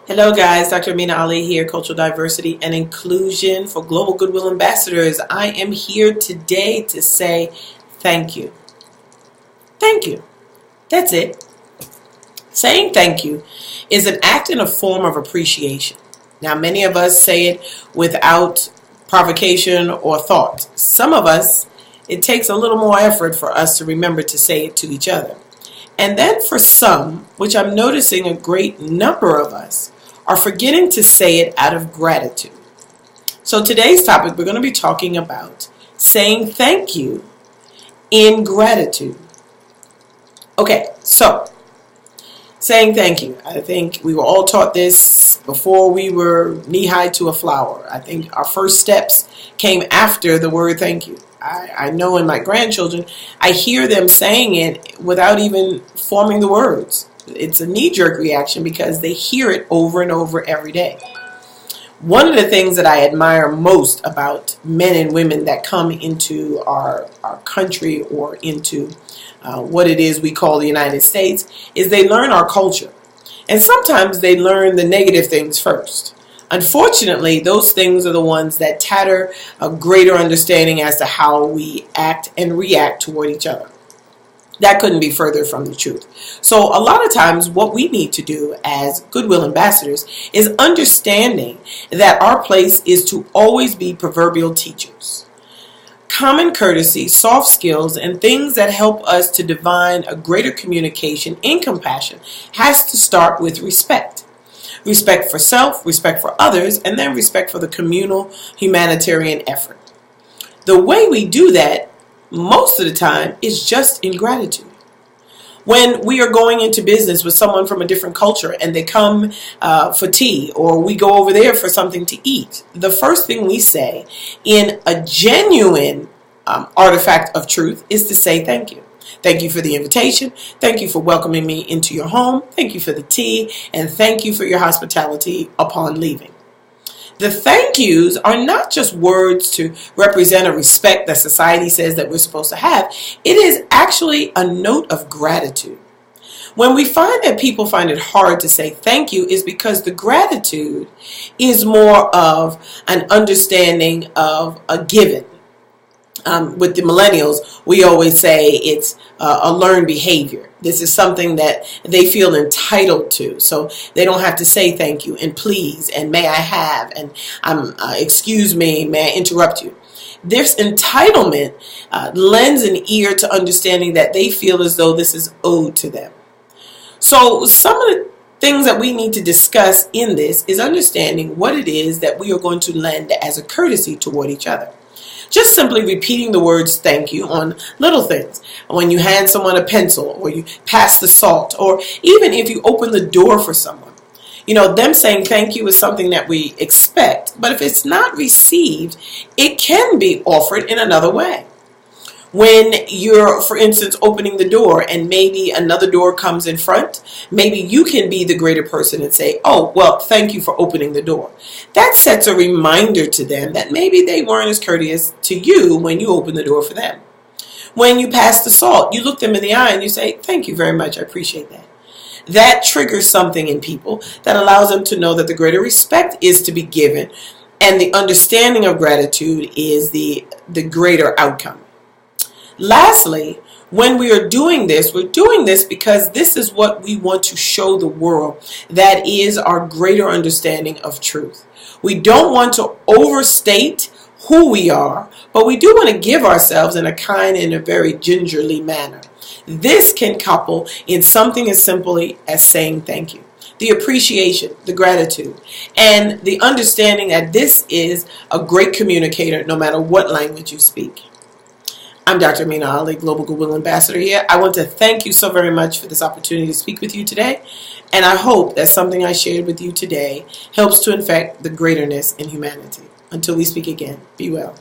Hello guys, Dr. Amina Ali here, Cultural Diversity and Inclusion for Global Goodwill Ambassadors. I am here today to say thank you. Thank you. That's it. Saying thank you is an act and a form of appreciation. Now, many of us say it without provocation or thought. Some of us, it takes a little more effort for us to remember to say it to each other. And then for some, which I'm noticing a great number of us, are forgetting to say it out of gratitude. So today's topic, we're going to be talking about saying thank you in gratitude. Okay, so saying thank you. I think we were all taught this before we were knee-high to a flower. I think our first steps came after the word thank you. I know in my grandchildren, I hear them saying it without even forming the words. It's a knee-jerk reaction because they hear it over and over every day. One of the things that I admire most about men and women that come into our country or into what it is we call the United States is they learn our culture. And sometimes they learn the negative things first. Unfortunately, those things are the ones that tatter a greater understanding as to how we act and react toward each other. That couldn't be further from the truth. So a lot of times what we need to do as Goodwill Ambassadors is understanding that our place is to always be proverbial teachers. Common courtesy, soft skills, and things that help us to divine a greater communication in compassion has to start with respect. Respect for self, respect for others, and then respect for the communal humanitarian effort. The way we do that most of the time is just in gratitude. When we are going into business with someone from a different culture and they come for tea or we go over there for something to eat, the first thing we say in a genuine artifact of truth is to say thank you. Thank you for the invitation. Thank you for welcoming me into your home. Thank you for the tea. And thank you for your hospitality upon leaving. The thank yous are not just words to represent a respect that society says that we're supposed to have. It is actually a note of gratitude. When we find that people find it hard to say thank you is because the gratitude is more of an understanding of a given. With the millennials, we always say it's a learned behavior. This is something that they feel entitled to, so they don't have to say thank you and please and may I have and excuse me, may I interrupt you. This entitlement lends an ear to understanding that they feel as though this is owed to them. So some of the things that we need to discuss in this is understanding what it is that we are going to lend as a courtesy toward each other. Just simply repeating the words thank you on little things. When you hand someone a pencil or you pass the salt or even if you open the door for someone. You know, them saying thank you is something that we expect. But if it's not received, it can be offered in another way. When you're, for instance, opening the door and maybe another door comes in front, maybe you can be the greater person and say, oh, well, thank you for opening the door. That sets a reminder to them that maybe they weren't as courteous to you when you opened the door for them. When you pass the salt, you look them in the eye and you say, thank you very much, I appreciate that. That triggers something in people that allows them to know that the greater respect is to be given and the understanding of gratitude is the greater outcome. Lastly, when we are doing this, we're doing this because this is what we want to show the world. That is our greater understanding of truth. We don't want to overstate who we are, but we do want to give ourselves in a kind and a very gingerly manner. This can couple in something as simply as saying thank you. The appreciation, the gratitude, and the understanding that this is a great communicator no matter what language you speak. I'm Dr. Amina Ali, Global Goodwill Ambassador here. I want to thank you so very much for this opportunity to speak with you today. And I hope that something I shared with you today helps to infect the greaterness in humanity. Until we speak again, be well.